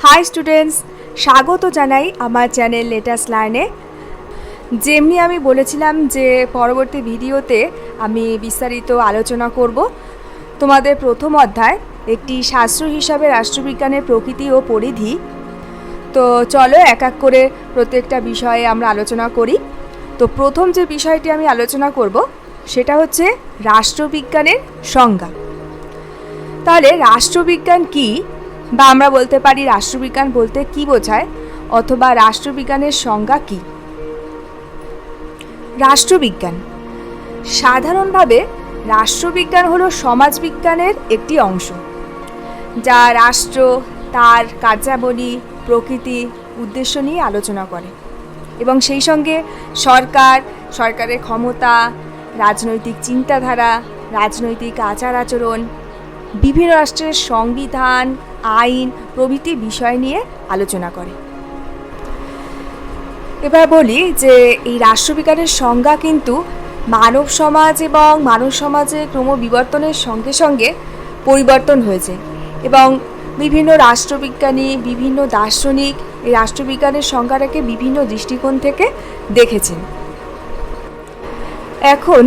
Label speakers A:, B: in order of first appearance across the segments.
A: High students, স্বাগত জানাই আমার চ্যানেল লেটেস্ট লার্নে। যেমনি আমি বলেছিলাম যে পরবর্তী ভিডিওতে আমি বিস্তারিত আলোচনা করব তোমাদের প্রথম অধ্যায় একটি শাস্ত্র হিসাবে রাষ্ট্রবিজ্ঞানের প্রকৃতি ও পরিধি। তো চলো এক এক করে প্রত্যেকটা বিষয়ে আমরা আলোচনা করি। তো প্রথম যে বিষয়টি আমি আলোচনা করব সেটা হচ্ছে রাষ্ট্রবিজ্ঞানের সংজ্ঞা। তাহলে রাষ্ট্রবিজ্ঞান কি, বা আমরা বলতে পারি রাষ্ট্রবিজ্ঞান বলতে কি বোঝায়, অথবা রাষ্ট্রবিজ্ঞানের সংজ্ঞা কি। রাষ্ট্রবিজ্ঞান সাধারণভাবে রাষ্ট্রবিজ্ঞান হলো সমাজবিজ্ঞানের একটি অংশ, যা রাষ্ট্র, তার কার্যাবলী, প্রকৃতি, উদ্দেশ্য নিয়ে আলোচনা করে এবং সেই সঙ্গে সরকারের ক্ষমতা, রাজনৈতিক চিন্তাধারা, রাজনৈতিক আচার আচরণ, বিভিন্ন রাষ্ট্রের সংবিধান, আইন প্রভৃতি বিষয় নিয়ে আলোচনা করে। এবার বলি যে এই রাষ্ট্রবিজ্ঞানের সংজ্ঞা কিন্তু মানব সমাজ এবং মানব সমাজের ক্রমবিবর্তনের সঙ্গে সঙ্গে পরিবর্তন হয়েছে এবং বিভিন্ন রাষ্ট্রবিজ্ঞানী, বিভিন্ন দার্শনিক এই রাষ্ট্রবিজ্ঞানের সংজ্ঞাটাকে বিভিন্ন দৃষ্টিকোণ থেকে দেখেছেন। এখন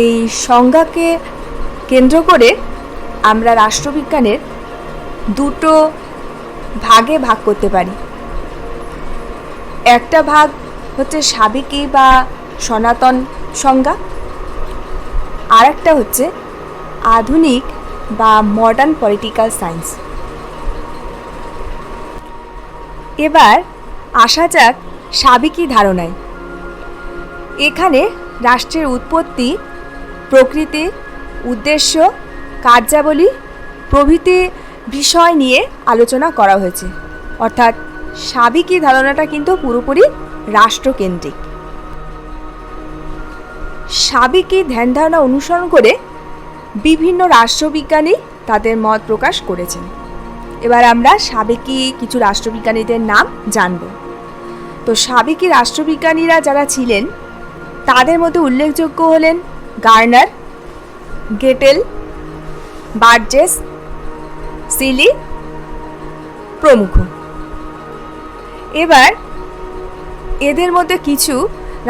A: এই সংজ্ঞাকে কেন্দ্র করে আমরা রাষ্ট্রবিজ্ঞানের দুটো ভাগে ভাগ করতে পারি। একটা ভাগ হচ্ছে সাবেকি বা সনাতন সংজ্ঞা, আর একটা হচ্ছে আধুনিক বা মডার্ন পলিটিক্যাল সায়েন্স। এবার আসা যাক সাবেকি ধারণায়। এখানে রাষ্ট্রের উৎপত্তি, প্রকৃতি, উদ্দেশ্য, কার্যাবলী প্রভৃতি বিষয় নিয়ে আলোচনা করা হয়েছে। অর্থাৎ সাবেকি ধারণাটা কিন্তু পুরোপুরি রাষ্ট্রকেন্দ্রিক। সাবেকি ধ্যান ধারণা অনুসরণ করে বিভিন্ন রাষ্ট্রবিজ্ঞানী তাদের মত প্রকাশ করেছেন। এবার আমরা সাবেকি কিছু রাষ্ট্রবিজ্ঞানীদের নাম জানব। তো সাবেকি রাষ্ট্রবিজ্ঞানীরা যারা ছিলেন তাদের মধ্যে উল্লেখযোগ্য হলেন গার্নার, গেটেল, বার্জেস, সিলি প্রমুখ। এবার এদের মধ্যে কিছু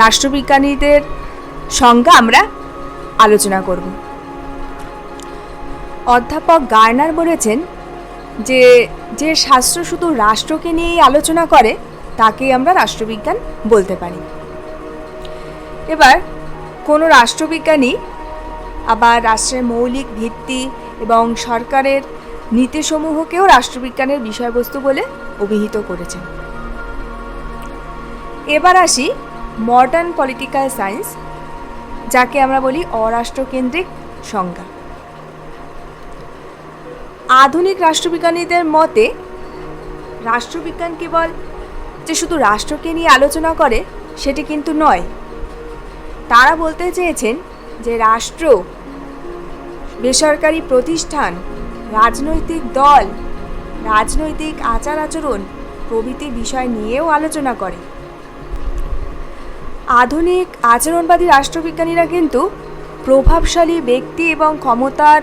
A: রাষ্ট্রবিজ্ঞানীদের সংজ্ঞা আমরা আলোচনা করব। অধ্যাপক গার্নার বলেছেন যে শাস্ত্র শুধু রাষ্ট্রকে নিয়েই আলোচনা করে তাকেই আমরা রাষ্ট্রবিজ্ঞান বলতে পারি। এবার কোনো রাষ্ট্রবিজ্ঞানী আবার রাষ্ট্রের মৌলিক ভিত্তি এবং সরকারের নীতিসমূহকেও রাষ্ট্রবিজ্ঞানের বিষয়বস্তু বলে অভিহিত করেছেন। এবার আসি মডার্ন পলিটিক্যাল সায়েন্স, যাকে আমরা বলি অরাষ্ট্রকেন্দ্রিক সংজ্ঞা। আধুনিক রাষ্ট্রবিজ্ঞানীদের মতে রাষ্ট্রবিজ্ঞান কেবল যে শুধু রাষ্ট্রকে নিয়ে আলোচনা করে সেটি কিন্তু নয়। তারা বলতে চেয়েছেন যে রাষ্ট্র, বেসরকারি প্রতিষ্ঠান, রাজনৈতিক দল, রাজনৈতিক আচার আচরণ প্রভৃতি বিষয় নিয়েও আলোচনা করে। আধুনিক আচরণবাদী রাষ্ট্রবিজ্ঞানীরা কিন্তু প্রভাবশালী ব্যক্তি এবং ক্ষমতার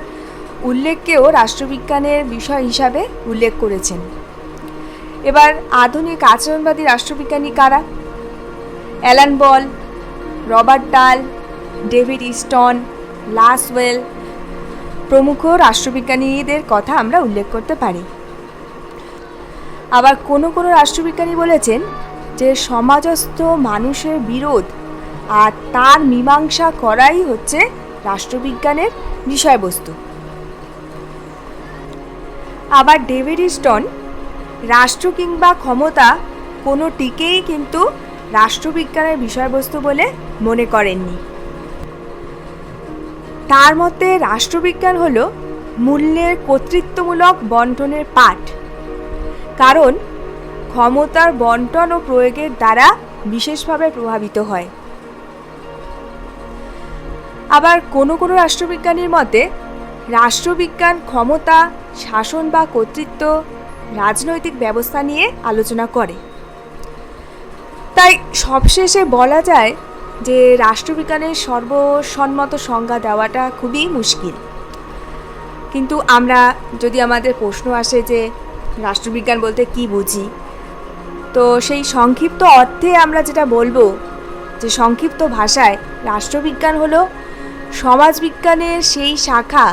A: উল্লেখকেও রাষ্ট্রবিজ্ঞানের বিষয় হিসাবে উল্লেখ করেছেন। এবার আধুনিক আচরণবাদী রাষ্ট্রবিজ্ঞানী কারা? অ্যালান বল, রবার্ট ডাল, ডেভিড ইস্টন, লাসওয়েল প্রমুখ রাষ্ট্রবিজ্ঞানীদের কথা আমরা উল্লেখ করতে পারি। আবার কোনো কোনো রাষ্ট্রবিজ্ঞানী বলেছেন যে সমাজস্থ মানুষের বিরোধ আর তার মীমাংসা করাই হচ্ছে রাষ্ট্রবিজ্ঞানের বিষয়বস্তু। আবার ডেভিড ইস্টন রাষ্ট্র কিংবা ক্ষমতা কোনোটিকেই কিন্তু রাষ্ট্রবিজ্ঞানের বিষয়বস্তু বলে মনে করেননি। তার মতে রাষ্ট্রবিজ্ঞান হল মূল্যের কর্তৃত্বমূলক বন্টনের পাঠ, কারণ ক্ষমতার বন্টন ও প্রয়োগের দ্বারা বিশেষভাবে প্রভাবিত হয়। আবার কোনো কোনো রাষ্ট্রবিজ্ঞানীর মতে রাষ্ট্রবিজ্ঞান ক্ষমতা, শাসন বা কর্তৃত্ব, রাজনৈতিক ব্যবস্থা নিয়ে আলোচনা করে। তাই সবশেষে বলা যায় যে রাষ্ট্রবিজ্ঞানের সর্বসম্মত সংজ্ঞা দেওয়াটা খুবই মুশকিল। কিন্তু আমরা যদি আমাদের প্রশ্ন আসে যে রাষ্ট্রবিজ্ঞান বলতে কি বুঝি। তো সেই সংক্ষিপ্ত অর্থে আমরা যেটা বলবো, যে সংক্ষিপ্ত ভাষায় রাষ্ট্রবিজ্ঞান হলো সমাজবিজ্ঞানের সেই শাখা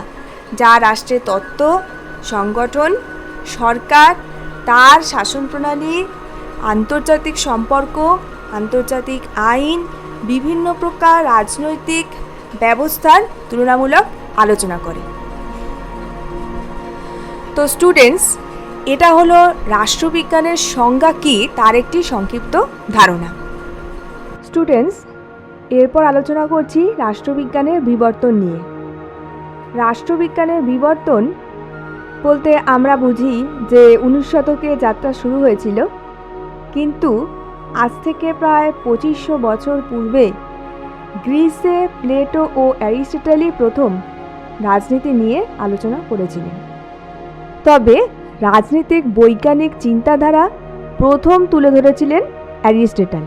A: যা রাষ্ট্রের তত্ত্ব, সংগঠন, সরকার, তার শাসন প্রণালী, আন্তর্জাতিক সম্পর্ক, আন্তর্জাতিক আইন, বিভিন্ন প্রকার রাজনৈতিক ব্যবস্থার তুলনামূলক আলোচনা করে। তো স্টুডেন্টস, এটা হলো রাষ্ট্রবিজ্ঞানের সংজ্ঞা কী তার একটি সংক্ষিপ্ত ধারণা। স্টুডেন্টস, এরপর আলোচনা করছি রাষ্ট্রবিজ্ঞানের বিবর্তন নিয়ে। রাষ্ট্রবিজ্ঞানের বিবর্তন বলতে আমরা বুঝি যে 19 শতকে যাত্রা শুরু হয়েছিল, কিন্তু আজ থেকে প্রায় 2500 বছর পূর্বে গ্রিসে প্লেটো ও অ্যারিস্টটলই প্রথম রাজনীতি নিয়ে আলোচনা করেছিলেন। তবে রাজনৈতিক বৈজ্ঞানিক চিন্তাধারা প্রথম তুলে ধরেছিলেন অ্যারিস্টটল,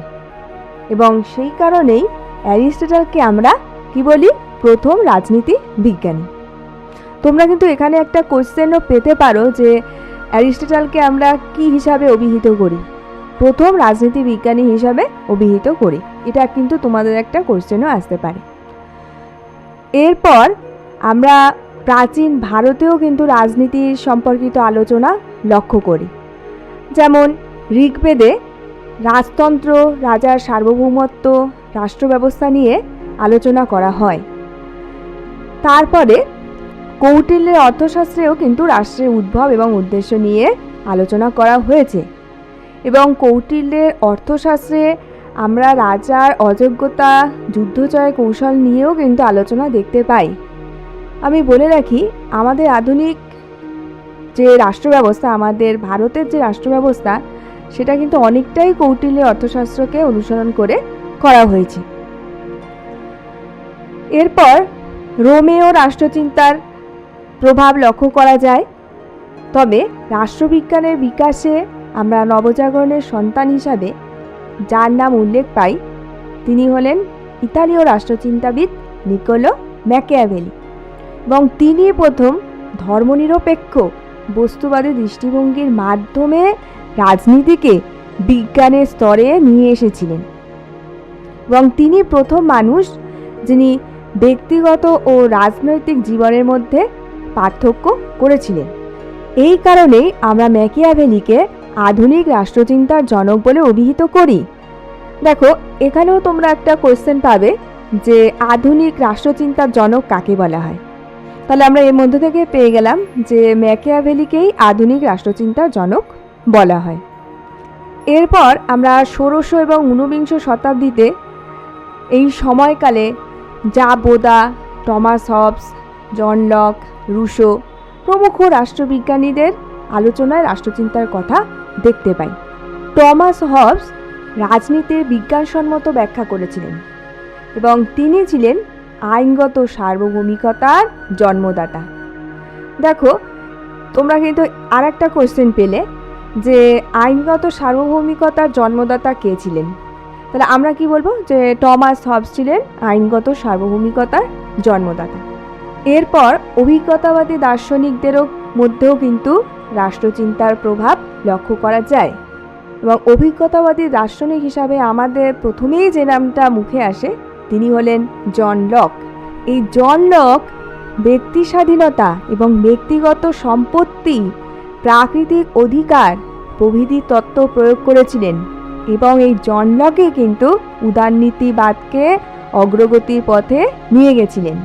A: এবং সেই কারণেই অ্যারিস্টটলকে আমরা কি বলি, প্রথম রাজনীতি বিজ্ঞানী। তোমরা কিন্তু এখানে একটা কোশ্চেনও পেতে পারো যে অ্যারিস্টটলকে আমরা কি হিসাবে অভিহিত করি, প্রথম রাজনীতি বিজ্ঞানী হিসাবে অভিহিত করি। এটা কিন্তু তোমাদের একটা কোশ্চেনও আসতে পারে। এরপর আমরা প্রাচীন ভারতেও কিন্তু রাজনীতি সম্পর্কিত আলোচনা লক্ষ্য করি। যেমন ঋগ্বেদে রাজতন্ত্র, রাজার সার্বভৌমত্ব, রাষ্ট্র ব্যবস্থা নিয়ে আলোচনা করা হয়। তারপরে কৌটিল্যের অর্থশাস্ত্রেও কিন্তু রাষ্ট্রের উদ্ভব এবং উদ্দেশ্য নিয়ে আলোচনা করা হয়েছে, এবং কৌটিল্যের অর্থশাস্ত্রে আমরা রাজার অযোগ্যতা, যুদ্ধজয় কৌশল নিয়েও কিন্তু আলোচনা দেখতে পাই। আমি বলে রাখি, আমাদের আধুনিক যে রাষ্ট্র ব্যবস্থা, আমাদের ভারতের যে রাষ্ট্র ব্যবস্থা, সেটা কিন্তু অনেকটাই কৌটিল্যের অর্থশাস্ত্রকে অনুসরণ করে করা হয়েছে। এরপর রোমেও রাষ্ট্রচিন্তার প্রভাব লক্ষ্য করা যায়। তবে রাষ্ট্রবিজ্ঞানের বিকাশে আমরা নবজাগরণের সন্তান হিসাবে যার নাম উল্লেখ পাই, তিনি হলেন ইতালীয় রাষ্ট্রচিন্তাবিদ নিকোলো ম্যাকিয়াভেলি, এবং তিনি প্রথম ধর্মনিরপেক্ষ বস্তুবাদী দৃষ্টিভঙ্গির মাধ্যমে রাজনীতিকে বিজ্ঞানের স্তরে নিয়ে এসেছিলেন, এবং তিনি প্রথম মানুষ যিনি ব্যক্তিগত ও রাজনৈতিক জীবনের মধ্যে পার্থক্য করেছিলেন। এই কারণেই আমরা ম্যাকিয়াভেলিকে আধুনিক রাষ্ট্রচিন্তার জনক বলে অভিহিত করি। দেখো, এখানেও তোমরা একটা কোশ্চেন পাবে যে আধুনিক রাষ্ট্রচিন্তার জনক কাকে বলা হয়। তাহলে আমরা এর মধ্যে থেকে পেয়ে গেলাম যে ম্যাকিয়াভেলিকেই আধুনিক রাষ্ট্রচিন্তার জনক বলা হয়। এরপর আমরা 1600 এবং 19বিংশ শতাব্দীতে এই সময়কালে Bodin, Thomas Hobbes, John Locke, Rousseau প্রমুখ রাষ্ট্রবিজ্ঞানীদের আলোচনায় রাষ্ট্রচিন্তার কথা দেখতে পাই। টমাস হবস রাজনীতির বিজ্ঞানসম্মত ব্যাখ্যা করেছিলেন, এবং তিনি ছিলেন আইনগত সার্বভৌমিকতার জন্মদাতা। দেখো, তোমরা কিন্তু আর একটা কোশ্চেন পেলে যে আইনগত সার্বভৌমিকতার জন্মদাতা কে ছিলেন। তাহলে আমরা কি বলবো, যে টমাস হবস ছিলেন আইনগত সার্বভৌমিকতার জন্মদাতা। এরপর অভিজ্ঞতাবাদী দার্শনিকদেরও মধ্যেও কিন্তু রাষ্ট্রচিন্তার প্রভাব লক্ষ্য করা যায়, এবং অভিজ্ঞতাবাদী দার্শনিক হিসাবে আমাদের প্রথমেই যে নামটা মুখে আসে, তিনি হলেন জন লক। এই জন লক ব্যক্তি স্বাধীনতা এবং ব্যক্তিগত সম্পত্তি, প্রাকৃতিক অধিকার প্রভৃতি তত্ত্ব প্রয়োগ করেছিলেন, এবং এই জন লকে কিন্তু উদারনীতিবাদকে অগ্রগতির পথে নিয়ে গেছিলেন।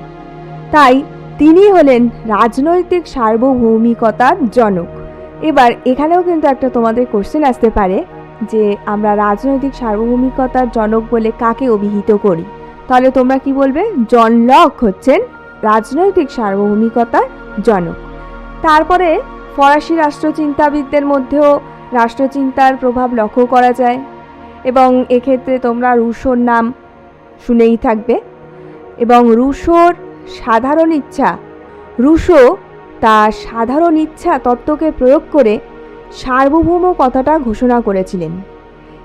A: তাই তিনি হলেন রাজনৈতিক সার্বভৌমিকতার জনক। এবার এখানেও কিন্তু একটা তোমাদের কোশ্চেন আসতে পারে যে আমরা রাজনৈতিক সার্বভৌমিকতার জনক বলে কাকে অভিহিত করি। তাহলে তোমরা কি বলবে, জন লক হচ্ছেন রাজনৈতিক সার্বভৌমিকতার জনক। তারপরে ফরাসি রাষ্ট্রচিন্তাবিদদের মধ্যেও রাষ্ট্রচিন্তার প্রভাব লক্ষ্য করা যায়, এবং এক্ষেত্রে তোমরা রুশোর নাম শুনেই থাকবে। এবং রুশোর সাধারণ ইচ্ছা, রুশো তার সাধারণ ইচ্ছা তত্ত্বকে প্রয়োগ করে সার্বভৌম কথাটা ঘোষণা করেছিলেন,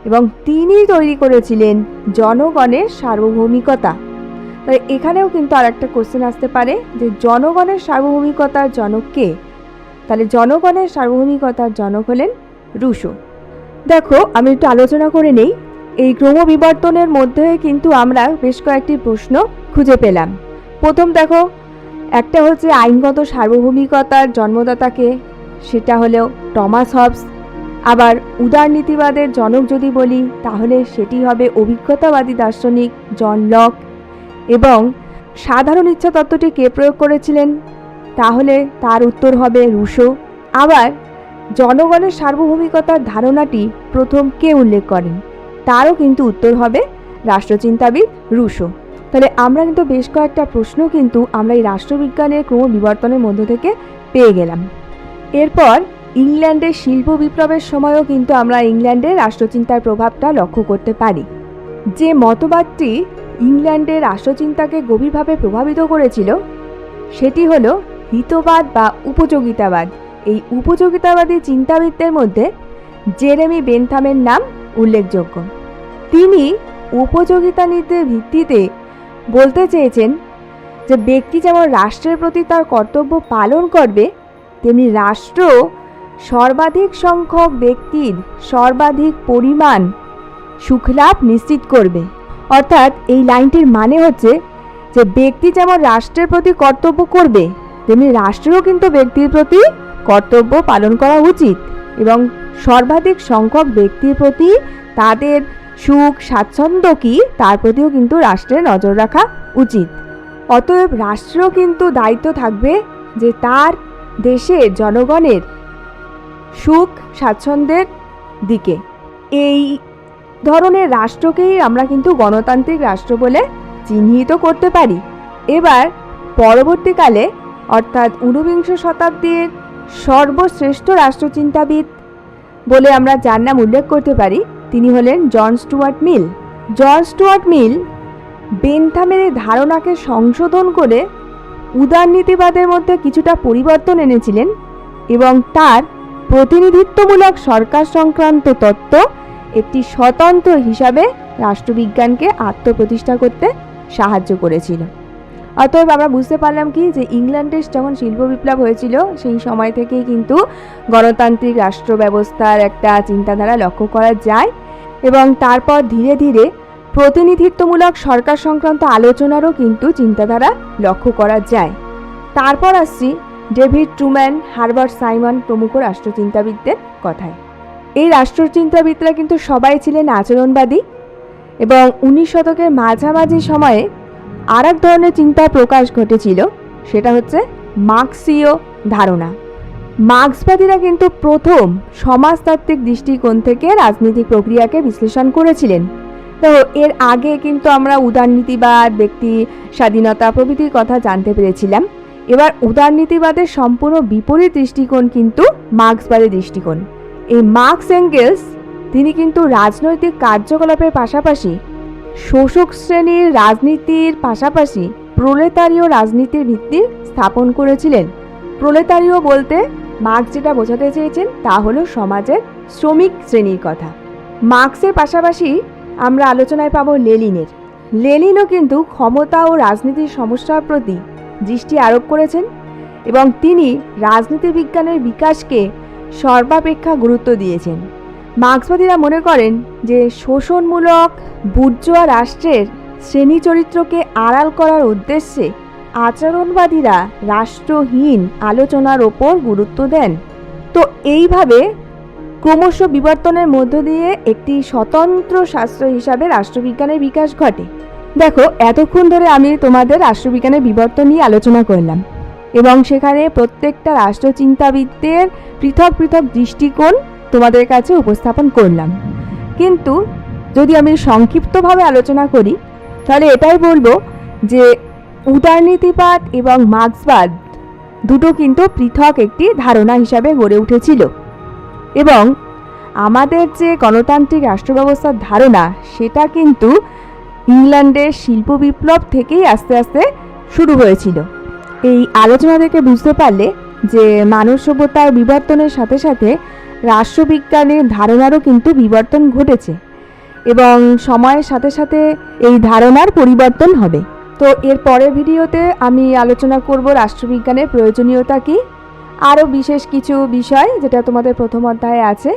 A: এবং তিনি তৈরি করেছিলেন জনগণের সার্বভৌমিকতা। তাই এখানেও কিন্তু আর একটা কোশ্চেন আসতে পারে যে জনগণের সার্বভৌমিকতার জনক কে। তাহলে জনগণের সার্বভৌমিকতার জনক হলেন রুশো। দেখো, আমি একটু আলোচনা করে নেই। এই ক্রমবিবর্তনের মধ্যে কিন্তু আমরা বেশ কয়েকটি প্রশ্ন খুঁজে পেলাম। প্রথম দেখো, একটা হচ্ছে আইনগত সার্বভৌমিকতার জন্মদাতাকে, সেটা হলো টমাস হবস। আবার উদারনীতিবাদের জনক যদি বলি তাহলে সেটি হবে অভিজ্ঞতাবাদী দার্শনিক জন লক। এবং সাধারণ ইচ্ছা তত্ত্বটি কে প্রয়োগ করেছিলেন, তাহলে তার উত্তর হবে রুশো। আবার জনগণের সার্বভৌমিকতার ধারণাটি প্রথম কে উল্লেখ করেন, তারও কিন্তু উত্তর হবে রাষ্ট্রচিন্তাবিদ রুশো। তাহলে আমরা কিন্তু বেশ কয়েকটা প্রশ্ন কিন্তু আমরা এই রাষ্ট্রবিজ্ঞানের ক্রমবিবর্তনের মধ্য থেকে পেয়ে গেলাম। এরপর ইংল্যান্ডের শিল্প বিপ্লবের সময়ও কিন্তু আমরা ইংল্যান্ডের রাষ্ট্রচিন্তার প্রভাবটা লক্ষ্য করতে পারি। যে মতবাদটি ইংল্যান্ডের রাষ্ট্রচিন্তাকে গভীরভাবে প্রভাবিত করেছিল সেটি হলো হিতবাদ বা উপযোগিতাবাদ। এই উপযোগিতাবাদী চিন্তাবিদদের মধ্যে জেরেমি বেনথামের নাম উল্লেখযোগ্য। তিনি উপযোগিতা নীতির ভিত্তিতে বলতে চেয়েছেন যে ব্যক্তি যেমন রাষ্ট্রের প্রতি তার কর্তব্য পালন করবে, তেমনি রাষ্ট্র সর্বাধিক সংখ্যক ব্যক্তির সর্বাধিক পরিমাণ সুখলাভ নিশ্চিত করবে। অর্থাৎ এই লাইনটির মানে হচ্ছে যে ব্যক্তি যেমন রাষ্ট্রের প্রতি কর্তব্য করবে, তেমনি রাষ্ট্রেরও কিন্তু ব্যক্তির প্রতি কর্তব্য পালন করা উচিত এবং সর্বাধিক সংখ্যক ব্যক্তির প্রতি তাদের সুখ স্বাচ্ছন্দ্য কী তার প্রতিও কিন্তু রাষ্ট্রের নজর রাখা উচিত। অতএব রাষ্ট্রেরও কিন্তু দায়িত্ব থাকবে যে তার দেশের জনগণের সুখ স্বাচ্ছন্দ্যের দিকে। এই ধরনের রাষ্ট্রকেই আমরা কিন্তু গণতান্ত্রিক রাষ্ট্র বলে চিহ্নিত করতে পারি। এবার পরবর্তীকালে অর্থাৎ ঊনবিংশ শতাব্দীর সর্বশ্রেষ্ঠ রাষ্ট্রচিন্তাবিদ বলে আমরা যার নাম উল্লেখ করতে পারি তিনি হলেন জন স্টুয়ার্ট মিল। জন স্টুয়ার্ট মিল বেনথামের এই ধারণাকে সংশোধন করে উদারনীতিবাদের মধ্যে কিছুটা পরিবর্তন এনেছিলেন এবং তার প্রতিনিধিত্বমূলক সরকার সংক্রান্ত তত্ত্ব একটি স্বতন্ত্র হিসাবে রাষ্ট্রবিজ্ঞানকে আত্মপ্রতিষ্ঠা করতে সাহায্য করেছিল। অতএব আমরা বুঝতে পারলাম কি যে ইংল্যান্ডের যখন শিল্প বিপ্লব হয়েছিল সেই সময় থেকেই কিন্তু গণতান্ত্রিক রাষ্ট্র ব্যবস্থার একটা চিন্তাধারা লক্ষ্য করা যায় এবং তারপর ধীরে ধীরে প্রতিনিধিত্বমূলক সরকার সংক্রান্ত আলোচনারও কিন্তু চিন্তাধারা লক্ষ্য করা যায়। তারপর আসছি ডেভিড ট্রুম্যান, হারবার্ট সাইমন প্রমুখ রাষ্ট্রচিন্তাবিদদের কথায়। এই রাষ্ট্রচিন্তাবিদরা কিন্তু সবাই ছিলেন আচরণবাদী এবং 19 শতকের মাঝামাঝি সময়ে আর এক ধরনের চিন্তার প্রকাশ ঘটেছিল, সেটা হচ্ছে মার্ক্সীয় ধারণা। মার্ক্সবাদীরা কিন্তু প্রথম সমাজতাত্ত্বিক দৃষ্টিকোণ থেকে রাজনৈতিক প্রক্রিয়াকে বিশ্লেষণ করেছিলেন। তো এর আগে কিন্তু আমরা উদারনীতিবাদ, ব্যক্তি স্বাধীনতা প্রভৃতির কথা জানতে পেরেছিলাম। এবার উদারনীতিবাদের সম্পূর্ণ বিপরীত দৃষ্টিকোণ কিন্তু মার্ক্সবাদী দৃষ্টিকোণ। এই মার্কস এঙ্গেলস তিনি কিন্তু রাজনৈতিক কার্যকলাপের পাশাপাশি শোষক শ্রেণীর রাজনীতির পাশাপাশি প্রোলেতারীয় রাজনীতির ভিত্তি স্থাপন করেছিলেন। প্রোলেতারীয় বলতে মার্ক্স যেটা বোঝাতে চেয়েছেন তা হলো সমাজের শ্রমিক শ্রেণীর কথা। মার্ক্সের পাশাপাশি আমরা আলোচনায় পাবো লেনিনের। লেনিনও কিন্তু ক্ষমতা ও রাজনীতির সমস্যার প্রতি দৃষ্টি আরোপ করেছেন এবং তিনি রাজনীতি বিজ্ঞানের বিকাশকে সর্বাপেক্ষা গুরুত্ব দিয়েছেন। মার্ক্সবাদীরা মনে করেন যে শোষণমূলক বুর্জোয়া রাষ্ট্রের শ্রেণী চরিত্রকে আড়াল করার উদ্দেশ্যে আচরণবাদীরা রাষ্ট্রহীন আলোচনার ওপর গুরুত্ব দেন। তো এইভাবে ক্রমশ বিবর্তনের মধ্য দিয়ে একটি স্বতন্ত্র শাস্ত্র হিসাবে রাষ্ট্রবিজ্ঞানের বিকাশ ঘটে। দেখো, এতক্ষণ ধরে আমি তোমাদের রাষ্ট্রবিজ্ঞানের বিবর্তন নিয়ে আলোচনা করলাম এবং সেখানে প্রত্যেকটা রাষ্ট্রচিন্তাবিদদের পৃথক পৃথক দৃষ্টিকোণ তোমাদের কাছে উপস্থাপন করলাম। কিন্তু যদি আমি সংক্ষিপ্তভাবে আলোচনা করি তাহলে এটাই বলবো যে উদারনীতিবাদ এবং মার্ক্সবাদ দুটো কিন্তু পৃথক একটি ধারণা হিসাবে গড়ে উঠেছিল এবং আমাদের যে গণতান্ত্রিক রাষ্ট্র ব্যবস্থার ধারণা সেটা কিন্তু ইংল্যান্ডের শিল্প বিপ্লব থেকেই আস্তে আস্তে শুরু হয়েছিল। এই আলোচনা থেকে বুঝতে পারলে যে মানব সভ্যতার বিবর্তনের সাথে সাথে রাষ্ট্রবিজ্ঞানের ধারণারও কিন্তু বিবর্তন ঘটেছে এবং সময়ের সাথে সাথে এই ধারণার পরিবর্তন হবে। তো এর পরের ভিডিওতে আমি আলোচনা করব রাষ্ট্রবিজ্ঞানের প্রয়োজনীয়তা কী আরও বিশেষ কিছু বিষয় যেটা তোমাদের প্রথম অধ্যায়ে আছে।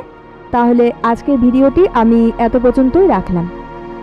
A: তাহলে আজকের ভিডিওটি আমি এত পর্যন্তই রাখলাম।